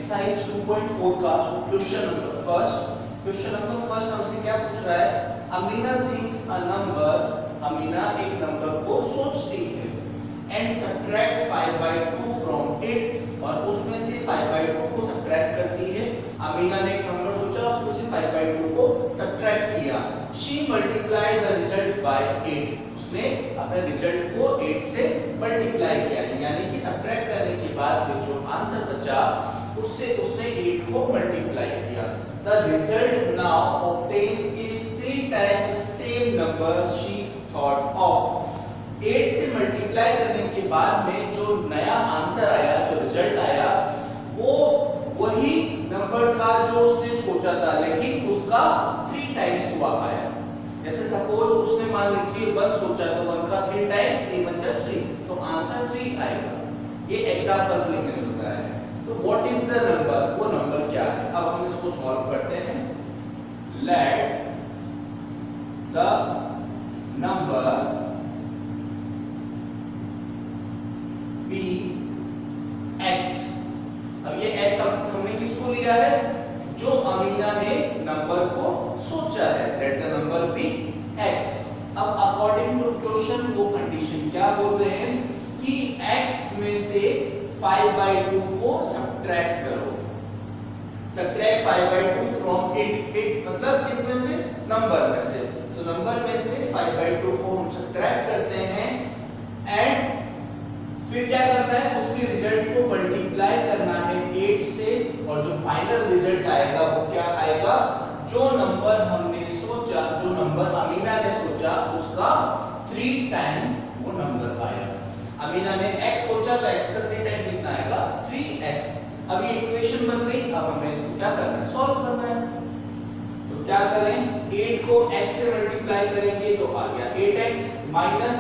Exercise 2.4 का question number first हमसे क्या पूछ रहा है? Amina thinks a number, Amina एक नंबर को सोचती है एंड सब्ट्रैक्ट 5/2 फ्रॉम इट, और उसमें से 5/2 को सब्ट्रैक्ट करती है। अमीना ने एक नंबर सोचा, उसमें से 5/2 को सब्ट्रैक्ट किया। She multiplied the result by 8, उसने अपने रिजल्ट को 8 से मल्टीप्लाई किया, यानी कि सब्ट्रैक्ट करने के बाद में जो आंसर बचा उससे उसने 8 को मल्टीप्लाई किया। The result now obtain is 3 times the same number she thought of. 8 से मल्टीप्लाई करने के बाद में जो नया आंसर आया, जो रिजल्ट आया, वो वही नंबर था जो उसने सोचा था, लेकिन उसका 3 टाइम्स हुआ आया। जैसे सपोज उसने मान लीजिए 1 सोचा, तो 1 का 3 टाइम 3 1 जा 3, तो आंसर 3 आएगा। ये एग्जांपल के लिए मैंने बताया है। तो व्हाट इज द नंबर, वो नंबर क्या है? अब हम इसको सॉल्व करते हैं। Let the number be x। अब ये x हमने किसको लिया है? जो अमीना ने नंबर को सोचा है। Let the number be x। अब अकॉर्डिंग टू क्वेश्चन वो कंडीशन क्या बोल रहे हैं कि x में से 5/2 को सब्ट्रैक्ट करो। सब्ट्रैक्ट 5/2 फ्रॉम इट, मतलब किसमें से? नंबर में से। तो नंबर में से 5/2 को हम सब्ट्रैक्ट करते हैं एंड फिर क्या करना है? उसके रिजल्ट को मल्टीप्लाई करना है 8 से, और जो फाइनल रिजल्ट आएगा वो क्या आएगा? जो नंबर हमने सोचा, जो नंबर अमीना ने सोचा, उसका 3 टाइम वो नंबर आया। अमीना ने x सोचा, तो x का 3 टाइम कितना आएगा? 3x। अब ये इक्वेशन बन गई। अब हमें इसको क्या करना है? सॉल्व करना है। तो क्या करें? 8 को x से मल्टीप्लाई करेंगे तो आ गया 8x माइनस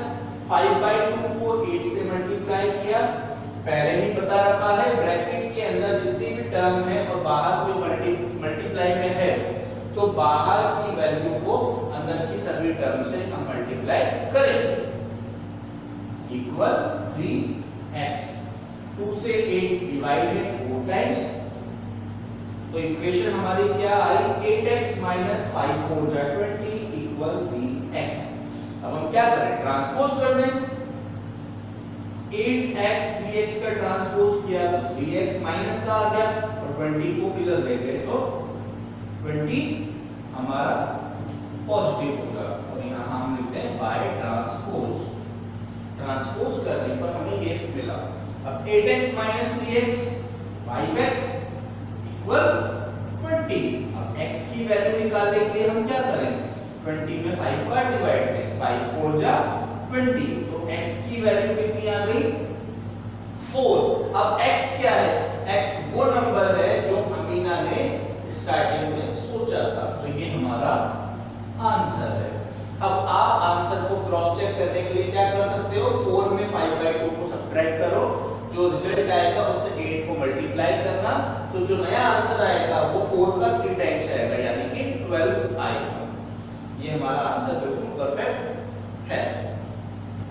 5/2 को 8 से मल्टीप्लाई किया। पहले ही बता रखा है ब्रैकेट के अंदर जितनी भी टर्म है और बाहर कोई मल्टीप्लाई में है, तो बाहर की वैल्यू को अंदर की सभी टर्म से हम मल्टीप्लाई करेंगे। Equal 3x। 2 से 8 डिवाइड है 4 टाइम्स, तो इक्वेशन हमारी क्या आई? 8x माइनस 5 4 जा 20 इक्वल 3x। अब हम क्या करें? ट्रांसपोज कर दें। 8x 3x का ट्रांसपोज किया तो 3x माइनस का आ गया, और 20 को इधर ले गए तो 20 हमारा पॉजिटिव होगा, और यहाँ हम लिखते हैं बाय ट्रांसपोज। ट्रांसपोज करने पर हमें ये मिला। अब 8x minus 3x 5x equal 20। अब x की वैल्यू निकालने के लिए हम क्या करें? 20 में 5 का डिवाइड करें, 5 4 जा 20, तो x की वैल्यू कितनी आ गई? 4। अब x क्या है? x वो नंबर है जो अमीना ने स्टार्टिंग में सोचा था, तो ये हमारा आंसर है। अब आप आंसर को क्रॉस चेक करने के लिए क्या कर सकते हो? 4 में 5/2 को सब्ट्रैक्ट करो, जो रिजल्ट आएगा उससे 8 को मल्टीप्लाई करना, तो जो नया आंसर आएगा वो 4 का 3 टाइम्स आएगा, यानी कि 12 आएगा। ये हमारा आंसर बिल्कुल परफेक्ट है।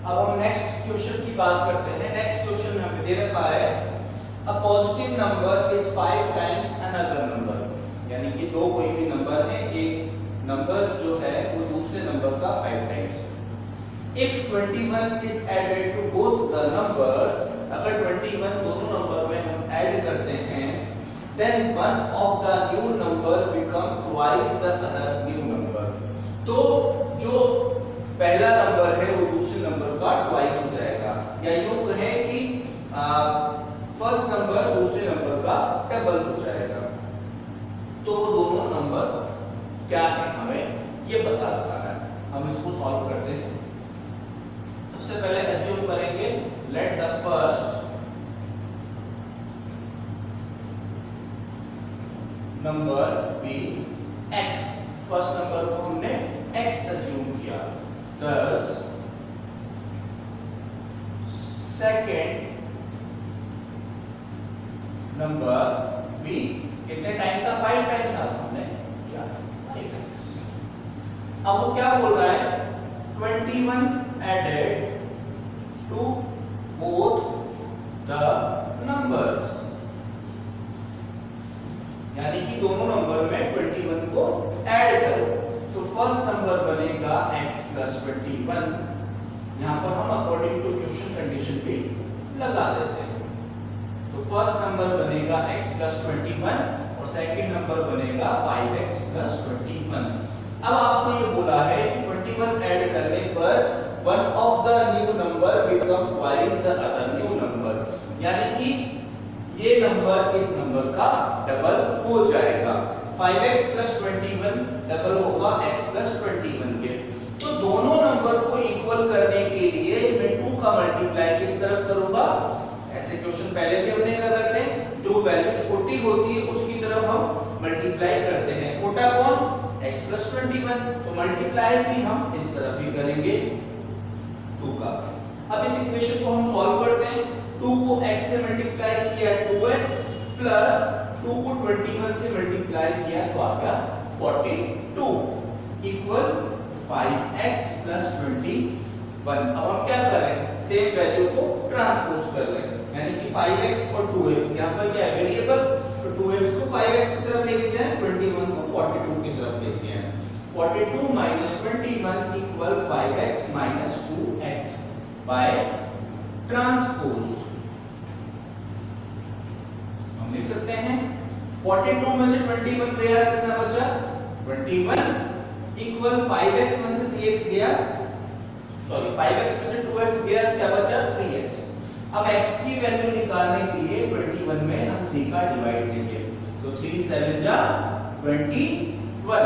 अब हम नेक्स्ट क्वेश्चन की बात करते हैं। नेक्स्ट क्वेश्चन में हमें दे रखा है a positive number is 5 times another number, यानी कि दो कोई भी नंबर है, एक नंबर जो है वो दूसरे नंबर का 5 टाइम्स है। If 21 is added to both the numbers, अगर 21 दोनों नंबर में हम ऐड करते हैं, then one of the new number become twice the other new number. तो जो पहला नंबर है वो दूसरे नंबर का ट्वाइस हो जाएगा, या यूं कहें कि फर्स्ट नंबर दूसरे नंबर का डबल हो जाएगा। तो दोनों नंबर क्या है हमें ये बता रखा है। हम इसको सॉल्व करते हैं। सबसे पहले एज्यूम करेंगे let the first number be x। First number को हमने x एज्यूम किया। thus सेकंड नंबर b कितने टाइम था? 5 टाइम था, हमने क्या 5x। अब वो क्या बोल रहा है? 21 एडेड टू बोथ the numbers फर्स्ट नंबर बनेगा x प्लस 21। यहाँ पर हम अकॉर्डिंग टू क्वेश्चन कंडीशन भी लगा देते हैं। तो फर्स्ट नंबर बनेगा x प्लस 21 और सेकंड नंबर बनेगा 5x प्लस 21। अब आपको ये बोला है कि 21 ऐड करने पर one of the new number become twice the other new number, यानी कि ये नंबर इस नंबर का डबल हो जाएगा। 5x प्लस 21 डबल होगा x प्लस 21 के। तो दोनों नंबर को इक्वल करने के लिए मैं 2 का मल्टीप्लाई किस तरफ करूंगा? ऐसे क्वेश्चन पहले भी हमने कर रखे हैं, जो वैल्यू छोटी होती है उसकी तरफ हम मल्टीप्लाई करते हैं। छोटा कौन? x plus 21। तो मल्टीप्लाई भी हम इस तरफ ही करेंगे 2 का। अब इस इक्वेशन को हम सॉल्व करते हैं। 2 को x से मल्टीप्लाई किया 2x प्लस 2 को 21 से मल्टीप्लाई किया तो आ गया 42 इक्वल 5x प्लस 21। अब हम क्या करें? सेम वैल्यू को ट्रांसपोज कर लें, यानी कि 5x और 2x यहाँ पर क्या है? वेरिएबल। तो 2x को 5x की तरफ लेके जाएं, 21 को 42 की तरफ लेके आए। 42 minus 21 equal 5x minus 2x by transpose. हम लिख सकते हैं 42 में से 21 गया, कितना बचा? 21 इक्वल 5x में से 3x गया, सॉरी 5x में से 2x गया, क्या बचा? 3x। अब x की वैल्यू निकालने के लिए 21 में हम 3 का डिवाइड देंगे, तो 3 7 जा 21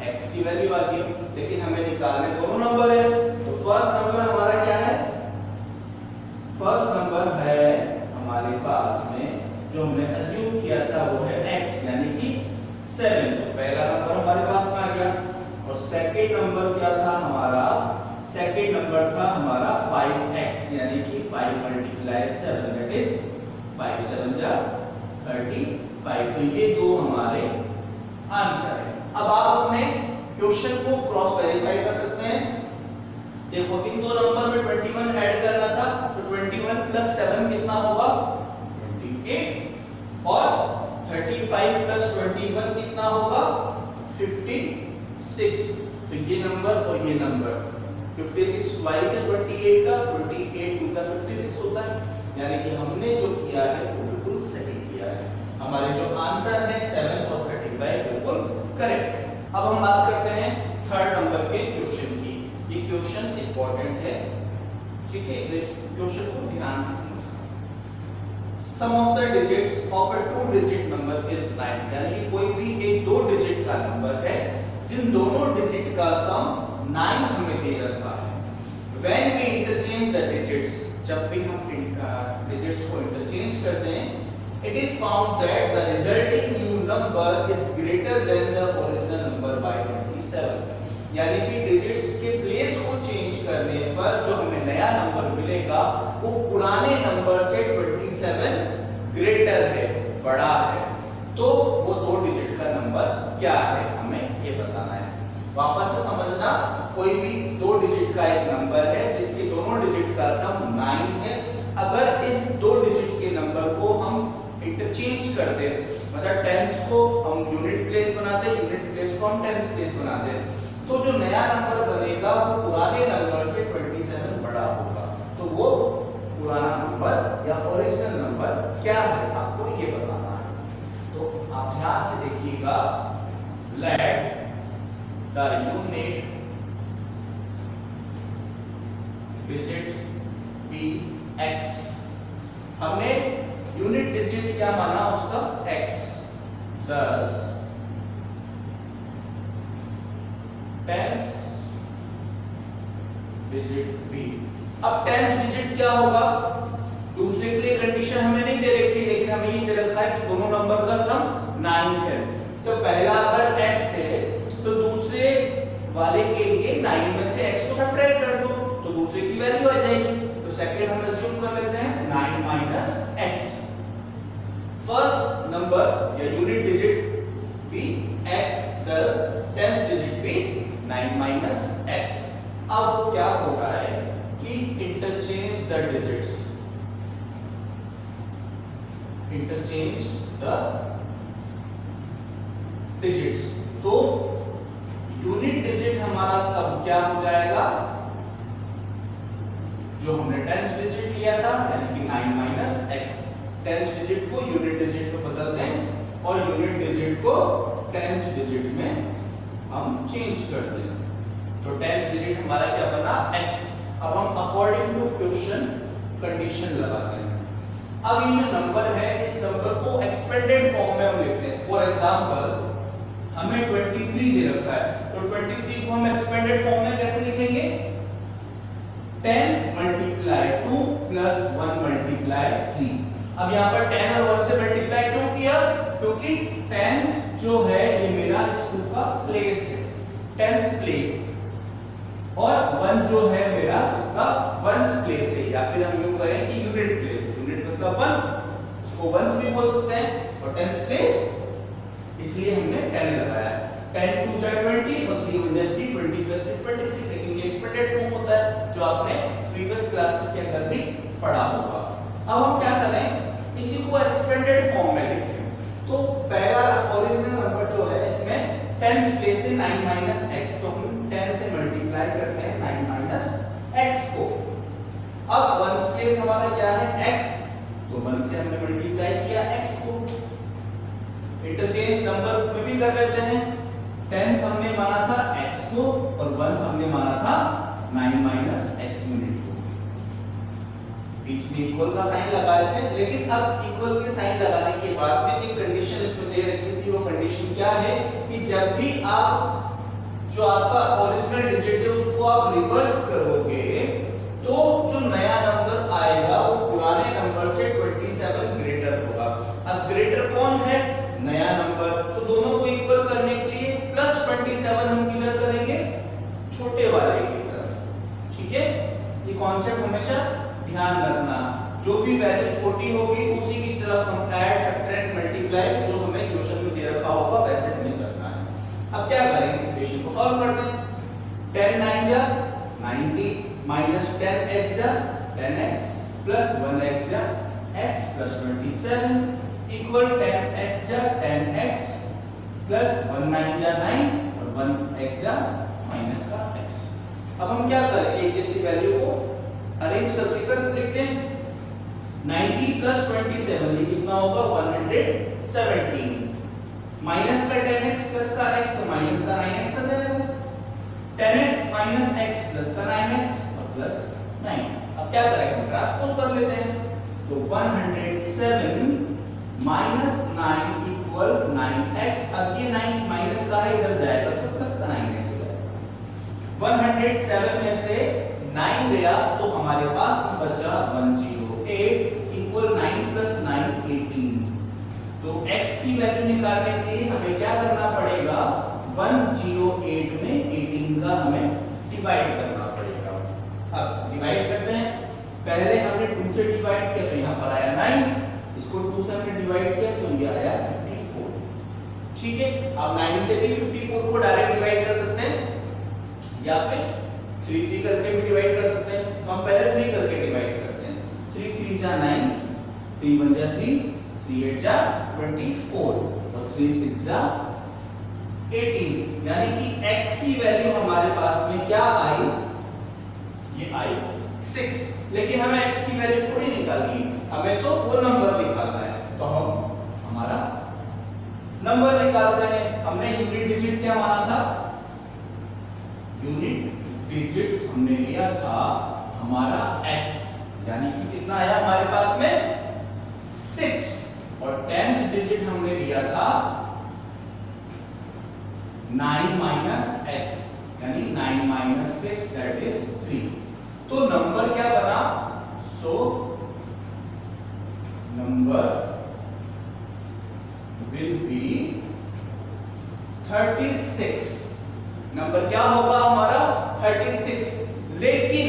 x की वैल्यू आ गई। लेकिन हमें निकालने दोनों नंबर है, तो फर्स्ट नंबर हमारा क्या है? फर्स्ट नंबर है हमारे पास में जो हमने अज्यूम किया था वो है x, यानी कि 7। तो पहला नंबर हमारे पास में आ गया। और सेकंड नंबर क्या था हमारा? सेकंड नंबर था हमारा 5x, यानी कि 5 मल्टीप्लाई 7 दैट इज 5 7 जा 35। तो ये दो हमारे आंसर है। अब आप अपने क्वेश्चन को क्रॉस वेरीफाई कर सकते हैं। देखो इन दो नंबर में 21 ऐड करना था, तो 21 प्लस 7 कितना होगा? 28 और 35 प्लस 21 कितना होगा? 56। तो ये नंबर और ये नंबर 56 ट्वाइस है 28 का, 28 टू का 56 होता है, यानी कि हमने जो किया है वो बिल्कुल सही किया है। हमारे जो आंसर है 7 और 35 बिल्कुल करेक्ट है। अब हम बात करते हैं थर्ड नंबर के क्वेश्चन की। ये क्वेश्चन इंपॉर्टेंट है, ठीक है? इस क्वेश्चन को ध्यान से समझना। Sum of the digits of a 2 digit number is 9, यानी कि कोई भी एक 2 डिजिट का नंबर है जिन दोनों डिजिट का सम 9 हमें दे रखा है। When we interchange the digits, जब भी हम डिजिट्स को इंटरचेंज करते हैं, it is found that the resulting new number is greater than the original number by 27। यानी कि डिजिट्स के प्लेस को चेंज करने पर जो हमें नया नंबर मिलेगा वो पुराने नंबर से 27 ग्रेटर है, बड़ा है। तो वो 2 डिजिट का नंबर क्या है हमें ये बताना है। वापस से समझना, कोई भी 2 डिजिट का एक नंबर है जिसके दोनों डिजिट का सम 9 है। अगर इस 2 डिजिट के नंबर को हम इंटरचेंज कर दें, मतलब टेंस को हम यूनिट प्लेस बनाते हैं, यूनिट प्लेस को हम टेंस प्लेस बनाते हैं, तो जो नया नंबर बनेगा वो पुराने नंबर से 27 बड़ा होगा। तो वो पुराना नंबर या ओरिजिनल नंबर क्या है आपको ये बताना है। तो आप ध्यान से देखिएगा। Let the unit digit be x। हमने यूनिट डिजिट क्या माना उसका? x। thus tens digit b। अब टेंस डिजिट क्या होगा? दूसरे के लिए कंडीशन हमें नहीं दे रखी, लेकिन हमें ये दे रखा है कि दोनों नंबर का सम 9 है। तो पहला अगर x है तो दूसरे वाले के लिए 9 में से x को सब्ट्रैक्ट कर दो तो दूसरे की वैल्यू आ जाएगी। तो सेकंड हम अज्यूम कर लेते हैं 9 माइनस x। फर्स्ट नंबर या यूनिट डिजिट भी x, thus टेंस डिजिट भी 9 माइनस x। अब वो क्या हो रहा है कि interchange the digits, interchange the digits. तो यूनिट डिजिट क्या हो जाएगा, जो हमने टेंस डिजिट लिया था यानी कि 9 माइनस एक्स, टेंस डिजिट को यूनिट डिजिट में बदल दें और यूनिट डिजिट को टेंस डिजिट में हम चेंज कर दें। तो टेंस डिजिट हमारा क्या बना, एक्स। अब हम अकॉर्डिंग टू क्वेश्चन कंडीशन लगाते हैं। अब ये जो नंबर है, इस नंबर को एक्सपेंडेड फॉर्म में हम लिखते हैं। फॉर एग्जांपल हमें 23 दे रखा है, तो 23 को हम एक्सपेंडेड फॉर्म में कैसे लिखेंगे, 10 मल्टीप्लाई 2 प्लस 1 मल्टीप्लाई 3। अब यहाँ पर 10 और 1 से मल्टीप्लाई क्यों किया, क्योंकि टेंस जो है ये मेरा स्कूल का प्लेस है, टेंस प्लेस, और 1 जो है मेरा इसका वंस प्लेस है, या फिर हम यूं करें कि यूनिट प्लेस। यूनिट मतलब 1, इसको वंस भी बोल सकते हैं, और टेंस प्लेस इसलिए हमने 10 लगाया है। 10 2 जा 20 और 3 1 जा 3, 20 प्लस 23। लेकिन ये एक्सपेंडेड फॉर्म होता है जो आपने प्रीवियस क्लासेस के अंदर भी पढ़ा होगा। अब हम क्या करें, इसी को एक्सपेंडेड फॉर्म में लिखें। तो पहला ओरिजिनल नंबर जो है इसमें टेंस प्लेस है 9 माइनस एक्स, तो हम 10 से मल्टीप्लाई करते हैं 9 माइनस एक्स को। अब वंस प्लेस हमारा क्या है, एक्स, तो 1 से हमने मल्टीप्लाई किया एक्स को। इंटरचेंज नंबर में भी कर लेते हैं, 10 हमने माना था एक्स को और 1 हमने माना था 9 माइनस एक्स यूनिट को। बीच में इक्वल का साइन लगा देते हैं। लेकिन अब इक्वल के साइन लगाने के बाद में एक कंडीशन इसमें दे रखी थी। वो कंडीशन क्या है कि जब भी आप जो आपका ओरिजिनल डिजिट है उसको आप रिवर्स करोगे तो जो नया नंबर आएगा वो पुराने नंबर से 27 ग्रेटर होगा। अब ग्रेटर कौन है, नया नंबर, तो दोनों को इक्वल करने के लिए प्लस 27 हम किधर करेंगे, छोटे वाले की तरफ। ठीक है, ये कॉन्सेप्ट हमेशा ध्यान रखना, जो भी वैल्यू छोटी होगी उसी की तरफ हम ऐड सब्ट्रैक्ट मल्टीप्लाई जो हमें क्वेश्चन में दे रखा होगा वैसे हमें करना है। अब क्या करें, इस इक्वेशन को सॉल्व करते हैं। 10 9 जा 90 माइनस 10x जा 10x प्लस 1x जा x प्लस 27 इक्वल 10x जा 10x प्लस 1 9 जा 9 और 1x जा माइनस का x। अब हम क्या करें, एक ऐसी वैल्यू को अरेंज करके कर लिखते हैं। 90 प्लस 27 ये कितना होगा, 117 माइनस का 10x प्लस का x, तो माइनस का 9x आ जाएगा। 10x माइनस x प्लस का 9x और प्लस 9। अब क्या करेंगे, हम ट्रांसपोज कर लेते हैं। तो 107 माइनस 9 इक्वल 9x। अब ये 9 माइनस का है, इधर जाएगा तो प्लस का 9x हो जाएगा। 107 में से 9 गया तो हमारे पास बचा 108 इक्वल 9 प्लस 9 18। तो x की वैल्यू निकालने के लिए हमें क्या करना पड़ेगा, 108 में 18 का हमें डिवाइड करना पड़ेगा। अब डिवाइड करते हैं, पहले हमने 2 से डिवाइड किया तो यहाँ पर आया 9, इसको 2 से हमने डिवाइड किया तो ये आया 54। ठीक है, अब 9 से भी 54 को डायरेक्ट डिवाइड कर सकते हैं या फिर 3 3 करके भी डिवाइड कर सकते हैं। तो हम पहले 3 करके डिवाइड करते हैं। 3 3 जा 9, 3 1 जा 3, 3 8 जा 24 और 3 6 जा 18। यानी कि x की वैल्यू हमारे पास में क्या आई, ये आई 6। लेकिन हमें x की वैल्यू थोड़ी निकालनी है, हमें तो वो नंबर निकालना है। तो हम हमारा नंबर निकालते हैं। हमने यूनिट डिजिट क्या माना था, यूनिट डिजिट हमने लिया था हमारा x, यानी कि कितना आया हमारे पास में 6, और टेंथ डिजिट हमने लिया था 9 माइनस x, यानी 9 माइनस 6 दैट इज 3। तो नंबर क्या बना, so number will be 36। Number क्या होगा हमारा 36। लेकिन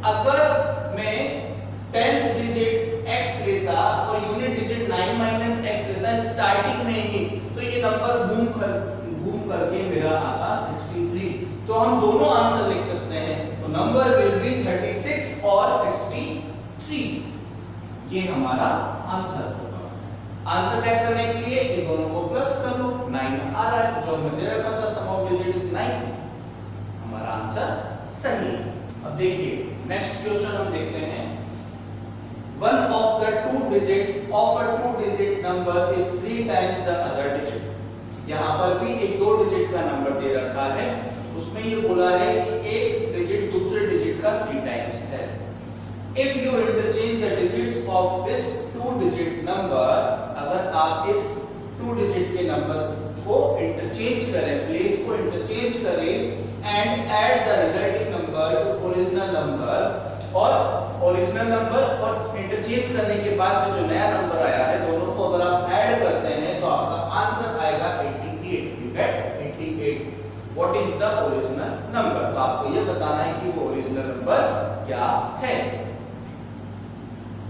अगर मैं 10th डिजिट x लेता और यूनिट डिजिट 9 माइनस x लेता स्टार्टिंग में ही, तो ये नंबर घूम करके मेरा आता 63। तो हम दोनों आंसर लिख सकते हैं। तो नंबर विल बी 36 और 63, ये हमारा आंसर होगा। आंसर चेक करने के लिए इन दोनों को प्लस कर लो, 9 आ रहा है जो हमने दे रखा था, सम ऑफ डिजिट इज 9। हमारा आंसर सही है। अब देखिए नेक्स्ट क्वेश्चन हम देखते हैं। One of the two digits of a two digit number is 3 times the other digit. यहाँ पर भी एक 2 डिजिट का नंबर दे रखा है, उसमें ये बोला है कि एक डिजिट दूसरे डिजिट का 3 टाइम्स है। If you interchange the digits of this 2 digit number, अगर आप इस 2 डिजिट के नंबर को इंटरचेंज करें, प्लेस को इंटरचेंज करें and add the resulting number two original number, और ओरिजिनल नंबर और इंटरचेंज करने के बाद में जो नया नंबर आया है दोनों को अगर आप ऐड करते हैं तो आपका आंसर आएगा 88। You get 88। What is the original number? तो आपको यह बताना है कि वो ओरिजिनल नंबर क्या है।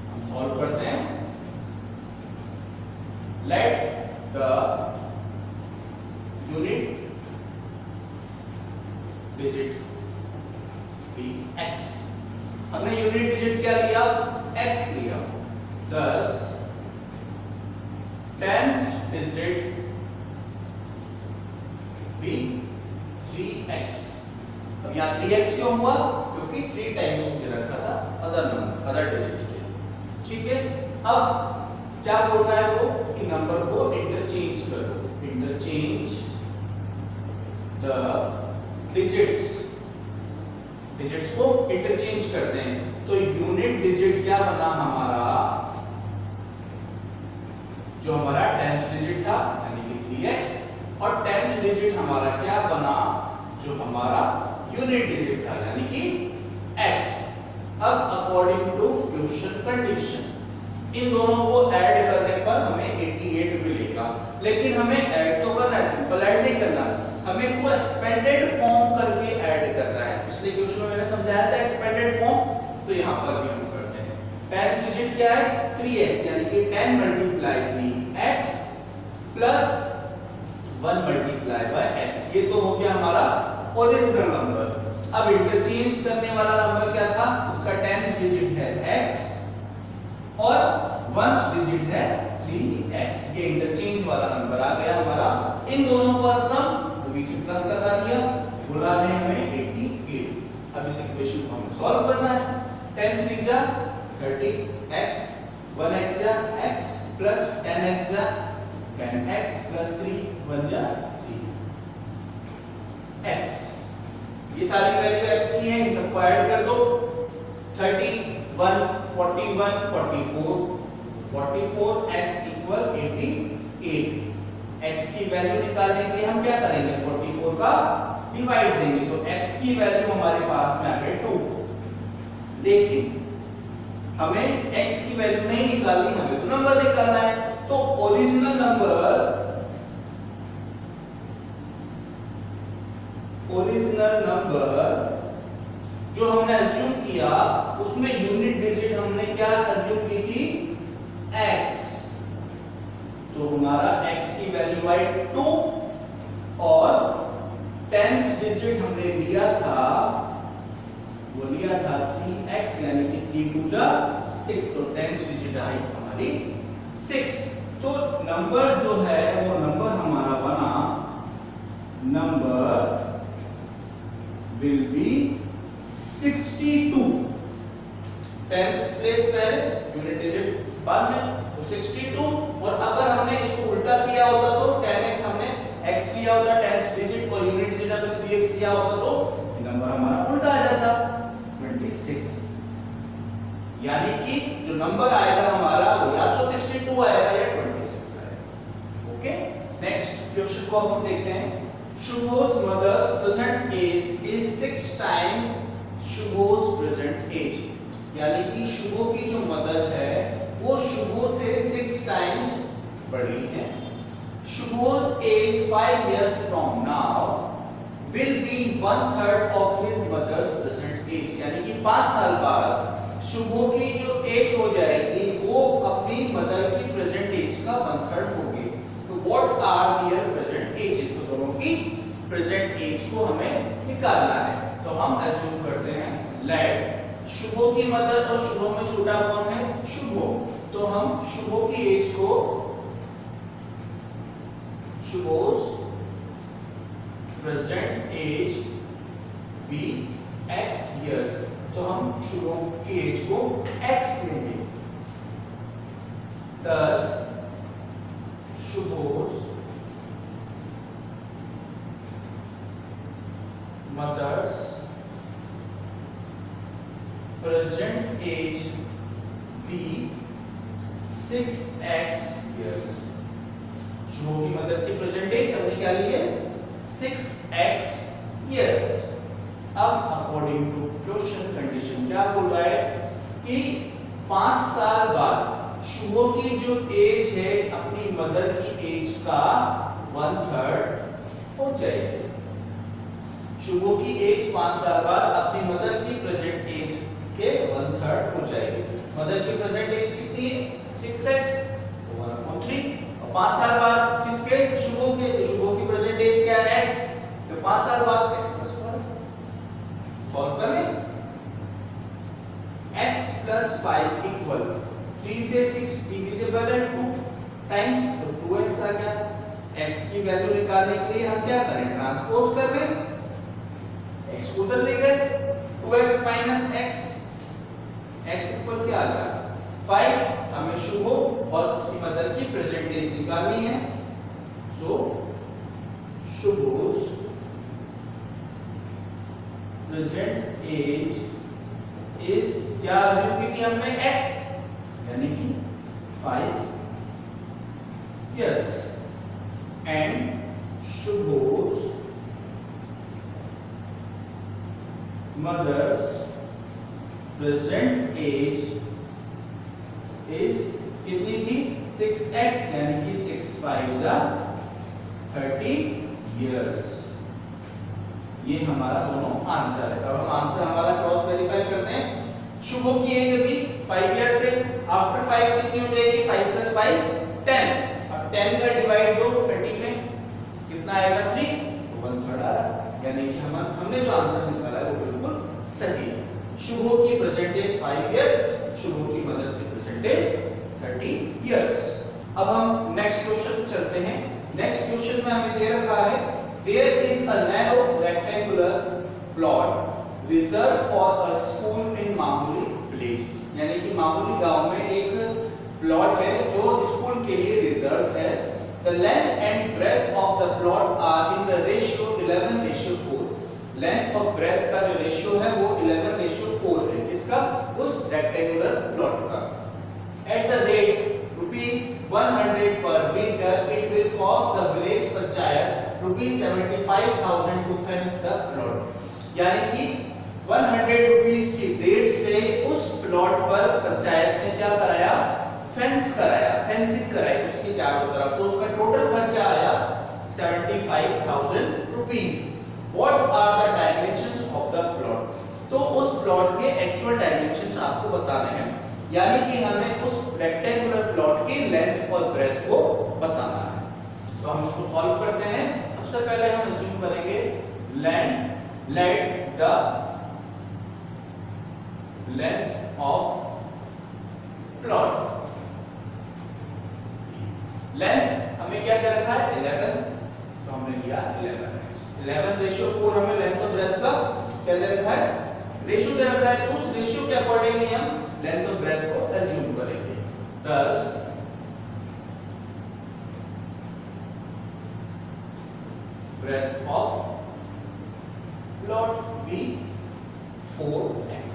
हम सॉल्व करते हैं। Let the unit digit be x। हमने यूनिट डिजिट क्या लिया? x लिया। thus tenth digit be 3x। अब यहाँ 3x क्यों हुआ? क्योंकि 3 टाइम्स मुझे रखा था अदर नंबर, अदर डिजिट के। ठीक है, अब क्या बोल रहा है वो कि नंबर को इंटरचेंज करो। इंटरचेंज द डिजिट्स, डिजिट्स को इंटरचेंज करते हैं। तो यूनिट डिजिट क्या बना हमारा? जो हमारा 10th डिजिट था यानी कि 3x, और 10th डिजिट हमारा क्या बना? जो हमारा यूनिट डिजिट था यानी कि x। अब अकॉर्डिंग टू क्वेश्चन कंडीशन इन दोनों को ऐड करने पर हमें 88 मिलेगा, लेकिन हमें ऐड तो करना है, सिंपल ऐड नहीं करना, हमें को एक्सपेंडेड फॉर्म करके ऐड करना है। पिछले क्वेश्चन में मैंने समझाया था एक्सपेंडेड फॉर्म, तो यहाँ पर भी हम करते हैं। 10th डिजिट क्या है? 3x, यानी कि 10 multiply 3x plus 1 multiply by x। ये तो हो गया हमारा ओरिजिनल नंबर। अब इंटरचेंज करने वाला नंबर क्या था? उसका 10th डिजिट है x और 1st डिजिट है 3x। ये इंटरचेंज वाला नंबर आ गया हमारा। इन दोनों का सम बीच में प्लस लगा दिया, बोला है हमें 88। अब इस इक्वेशन को हमें सॉल्व करना है। 10 3 जा 30x, 1x जा x प्लस 10x जा 10x प्लस 3 1 जा 3x। ये सारी वैल्यू x की है, इन सबको ऐड कर दो। 31 41 44 44x इक्वल 88। x की वैल्यू निकालने के लिए हम क्या करेंगे? 44 का डिवाइड देंगे, तो x की वैल्यू हमारे पास में आ गई 2। लेकिन हमें x की वैल्यू नहीं निकालनी, हमें तो नंबर निकालना है। तो ओरिजिनल नंबर जो हमने अज्यूम किया उसमें यूनिट डिजिट हमने क्या अज्यूम की थी? x। तो हमारा x की वैल्यू आई 2 और 10th डिजिट हमने लिया था, वो लिया था 3x, यानी कि 3 2 जा 6। तो 10th डिजिट आई हमारी 6। तो नंबर जो है वो नंबर हमारा बना, number will be 62। 10th place पहले, यूनिट डिजिट बाद में, तो 62। और अगर हमने इसको उल्टा किया होता तो 10x हमने x लिया होता 10th डिजिट और यूनिट डिजिट हमने 3x लिया होता तो ये नंबर हमारा उल्टा आ जाता 26। यानी कि जो नंबर आएगा हमारा वो या तो 62 आएगा या 26 आएगा। ओके, नेक्स्ट क्वेश्चन को हम देखते हैं। शुभोस mother's present age is 6 time शुभोस प्रेजेंट एज, यानी कि शुभो की जो मदर है वो शुभो से 6 टाइम्स बड़ी है। शुभोस as 5 years from now will be 1/3 of his mother's present age, यानी कि 5 साल बाद शुभो की जो एज हो जाएगी वो अपनी मदर की प्रेजेंट एज का 1/3 होगी। तो what are their present ages? तो दोनों की प्रेजेंट एज को हमें निकालना है। तो हम अज्यूम करते हैं लेट शुभो की मदर और शुभो में छोटा कौन है? शुभो। तो हम शुभो की एज को शुभोस present age be x years, तो हम शुभो की एज को एक्स लेंगे। Thus शुभो's mother's present age be 6x years। शुभो की मदर की प्रेजेंट एज हमने क्या ली है 6x years। अब अकॉर्डिंग टू क्वेश्चन कंडीशन क्या बोल रहा है कि 5 साल बाद शुभो की जो एज है अपनी मदर की एज का 1/3 हो जाएगी। शुभो की एज 5 साल बाद अपनी मदर की प्रेजेंट एज के 1/3 हो जाएगी। मदर की प्रेजेंट एज कितनी है 6x, तो 1/3। और 5 साल बाद किसके शुभो के, तो शुभो की प्रेजेंट एज क्या है x, तो 5 साल बाद x + 5 सॉल्व कर लें। x + 5 इक्वल 3 से 6 डिविजिबल है 2 टाइम्स, तो 2x आ गया। x की वैल्यू निकालने के लिए हम क्या करें ट्रांसपोज कर रहे हैं, x को उधर ले गए 2x - x, x इक्वल क्या आ गया 5। हमें शुभो और उसकी मदर की प्रेजेंट एज निकालनी है, सो शुभोस प्रेजेंट एज इज क्या अज्यूम की थी हमने x, यानी कि 5 years and शुभो's mother's present age is कितनी थी 6x, यानी कि 6 5 30 years। ये हमारा दोनों आंसर है। अब हम आंसर हमारा क्रॉस वेरीफाई करते हैं। शुभो की एज अभी 5 इयर्स से आफ्टर 5 कितनी हो जाएगी 5 + 5 10। अब 10 का डिवाइड दो 30 में कितना आएगा 3, तो 1/3 आ रहा है, यानी कि हमने जो आंसर निकाला है वो बिल्कुल सही है। शुभो की प्रेजेंट एज 5 इयर्स, शुभो की मदर की प्रेजेंट एज 30 इयर्स। अब हम नेक्स्ट क्वेश्चन पे चलते हैं। नेक्स्ट क्वेश्चन में हमें दे रखा है there is a narrow rectangular plot reserved for a school in मामूली village, यानी कि मामूली गांव में एक प्लॉट है जो स्कूल के लिए रिजर्व है। The length and breadth of the plot are in the ratio 11:4। Length और ब्रेथ का जो रेशियो है वो 11:4 है, किसका उस रेक्टेंगुलर प्लॉट का। At the rate ₹100 per meter it will cost the village panchayat ₹75,000 to fence the plot, यानी कि 100 रुपीस की रेट से उस प्लॉट पर पंचायत ने क्या कराया फेंस कराया, फेंसिंग कराई उसके चारों तरफ, तो उसका टोटल खर्चा आया 75,000 rupees. What are the dimensions of the plot? तो उस प्लॉट के एक्चुअल डायमेंशंस आपको बताने हैं, यानी कि हमें उस रेक्टेंगुलर प्लॉट की लेंथ और ब्रेथ को बताना है। तो हम इसको सॉल्व करते हैं। सबसे पहले हम अज्यूम करेंगे let the length of plot. Length हमें क्या दे रखा है 11, तो हमने लिया 11x। 11:4 हमें लेंथ और ब्रेथ का क्या दे रखा है रेशियो दे रखा है, तो उस रेशियो के अकॉर्डिंगली हम लेंथ और ब्रेथ को अज्यूम करेंगे। Thus breadth of plot be 4x,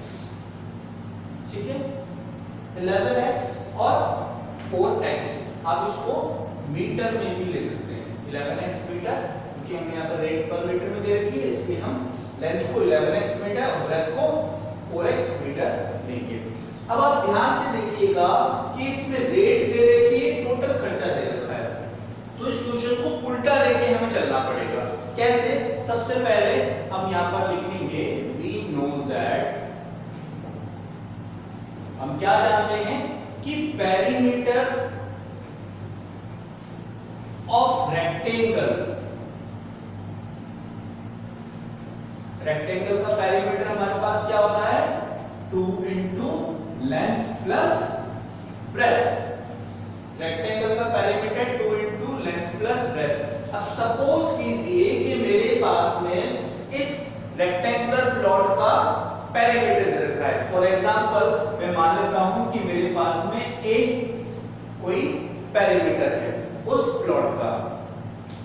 ठीक है 11x और 4x आप इसको मीटर में भी ले सकते हैं। 11x मीटर, क्योंकि हमने यहाँ पर रेट पर मीटर में दे रखी है, इसलिए हम लेंथ को 11x मीटर और ब्रेथ को 4x मीटर लेंगे। अब आप ध्यान से देखिएगा कि इसमें रेट दे रखी है, टोटल खर्चा दे रखा है, तो इस क्वेश्चन को उल्टा लेके हमें चलना पड़ेगा। कैसे? सबसे पहले हम यहाँ पर लिखेंगे we know that, हम क्या जानते हैं कि पेरीमीटर ऑफ रेक्टेंगल का पेरीमीटर हमारे पास क्या होता है 2 into length plus breadth. Rectangle का perimeter 2 into length plus breadth. अब सपोज कीजिए कि मेरे पास में इस रेक्टेंगुलर फॉर एग्जांपल मैं मान लेता हूं कि मेरे पास में एक कोई पेरीमीटर है उस प्लॉट का,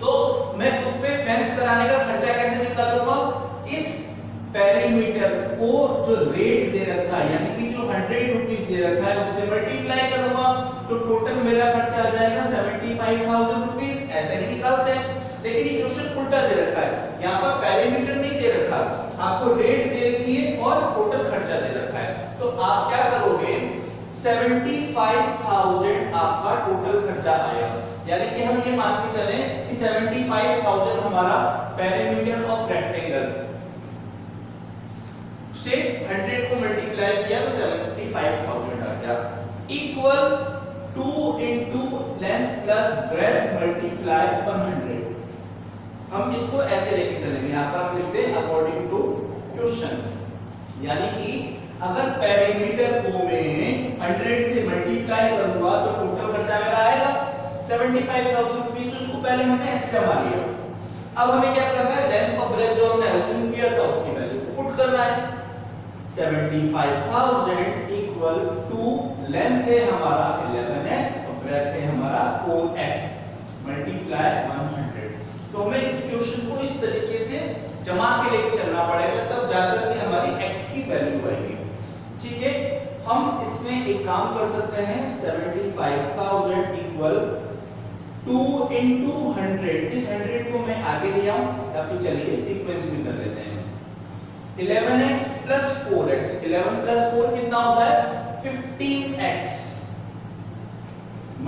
तो मैं उस पे फेंस कराने का खर्चा कैसे निकालूंगा? इस पेरीमीटर को जो रेट दे रखा है यानी कि जो 100 रुपीस दे रखा है उससे मल्टीप्लाई करूंगा तो टोटल मेरा खर्चा आ जाएगा 75,000 रुपीस। ऐसे ही निकालते हैं, लेकिन ये क्वेश्चन उल्टा दे रखा है, यहाँ पर पेरीमीटर नहीं दे रखा, आपको रेट दे रखी है और टोटल खर्चा दे रखा है। तो आप क्या करोगे, 75,000 आपका टोटल खर्चा आया, यानी कि हम ये मान के चले कि 75,000 हमारा पेरीमीटर ऑफ रेक्टेंगल से 100 को मल्टीप्लाई किया तो 75,000 आ गया, equal 2 into length plus breath multiply 100। हम इसको ऐसे लेके चलेंगे, यहाँ पर हम लिखते हैं अकॉर्डिंग टू क्वेश्चन, यानी कि अगर पेरीमीटर को मैं 100 से मल्टीप्लाई करूंगा तो टोटल खर्चा मेरा आएगा 75,000 रुपीस। तो इसको पहले हमने ऐसे जमा लिया। अब हमें क्या करना है, लेंथ और ब्रेथ जो हमने अज्यूम किया था उसकी वैल्यू को पुट करना है। 75,000 इक्वल टू लेंथ है हमारा 11x और ब्रेथ है हमारा 4x मल्टीप्लाई 100। तो हमें इस क्वेश्चन को इस तरीके से जमा के लेके चलना पड़ेगा, तब जाकर के हमारी x की वैल्यू आएगी। ठीक है, हम इसमें एक काम कर सकते हैं, 75,000 इक्वल 2 into 100। इस 100 को मैं आगे ले आऊं या फिर चलिए सीक्वेंस में कर लेते हैं। 11x plus 4x, 11 plus 4 कितना होता है 15x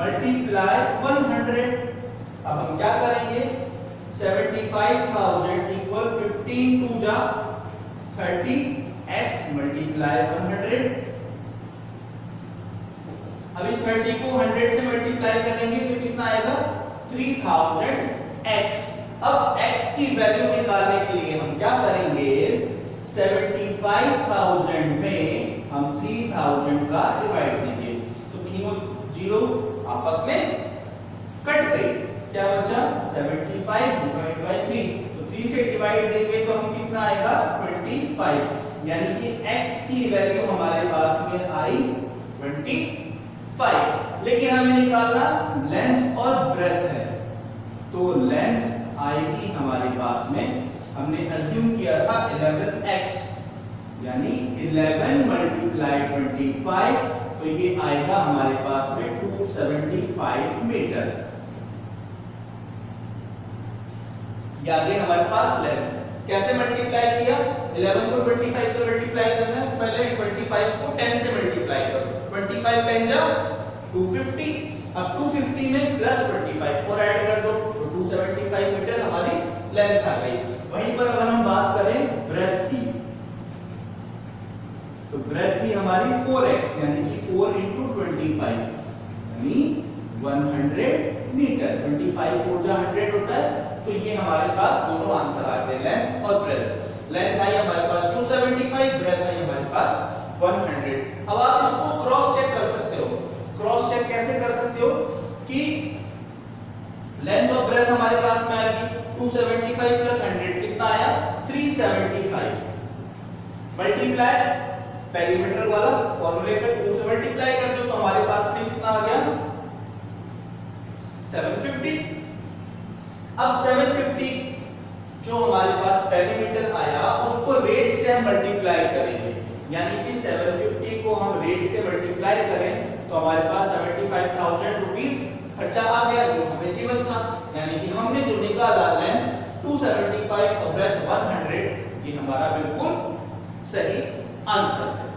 मल्टीप्लाई 100। अब हम क्या करेंगे, 75,000 इक्वल 15 2 जा 30x मल्टीप्लाई 100। अब इस 30 को 100 से मल्टीप्लाई करेंगे तो कितना आएगा 3000x। अब x की वैल्यू निकालने के लिए हम क्या करेंगे, 75,000 में हम 3000 का डिवाइड देंगे तो तीनों जीरो आपस में कट गई, क्या बचा 75 डिवाइड बाय 3। तो 3 से डिवाइड देंगे तो हम कितना आएगा 25, यानी कि x की वैल्यू हमारे पास में आई 25। लेकिन हमें निकालना लेंथ और ब्रेथ है, तो लेंथ आएगी हमारे पास में, हमने अज्यूम किया था 11x यानी 11 मल्टीप्लाई 25, तो ये आएगा हमारे पास में 275 मीटर। ये आगे हमारे पास लेंथ कैसे मल्टीप्लाई किया, 11 को 25 से मल्टीप्लाई करना है, पहले 25 को 10 से मल्टीप्लाई करो, 25 10 जा 250। अब 250 में प्लस 25 और ऐड कर दो तो 275 मीटर हमारी लेंथ आ गई। वहीं पर अगर हम बात करें ब्रेथ की, तो ब्रेथ की हमारी 4x यानी कि 4 into 25 यानी 100 मीटर। 25 4 जा 100 होता है, तो ये हमारे पास दोनों आंसर आ गए, लेंथ और ब्रेथ। लेंथ आई हमारे पास 275, ब्रेथ आई हमारे पास 100। अब आप इसको क्रॉस चेक कर सकते हो। क्रॉस चेक कैसे कर सकते हो कि लेंथ और ब्रेथ हमारे पास में आएगी 275 प्लस 100 कितना आया 375 मल्टीप्लाई पेरीमीटर वाला फॉर्मूले पे 2 से मल्टीप्लाई कर दो तो हमारे पास में कितना आ गया 750। अब 750 जो हमारे पास पेरीमीटर आया उसको रेट से हम मल्टीप्लाई करेंगे, यानी कि 750 को हम रेट से मल्टीप्लाई करें तो हमारे पास 75,000 रुपीस खर्चा आ गया जो हमें गिवन था, यानी कि हमने जो निकाला लेंथ 275 और ब्रेथ 100, ये हमारा बिल्कुल सही आंसर है।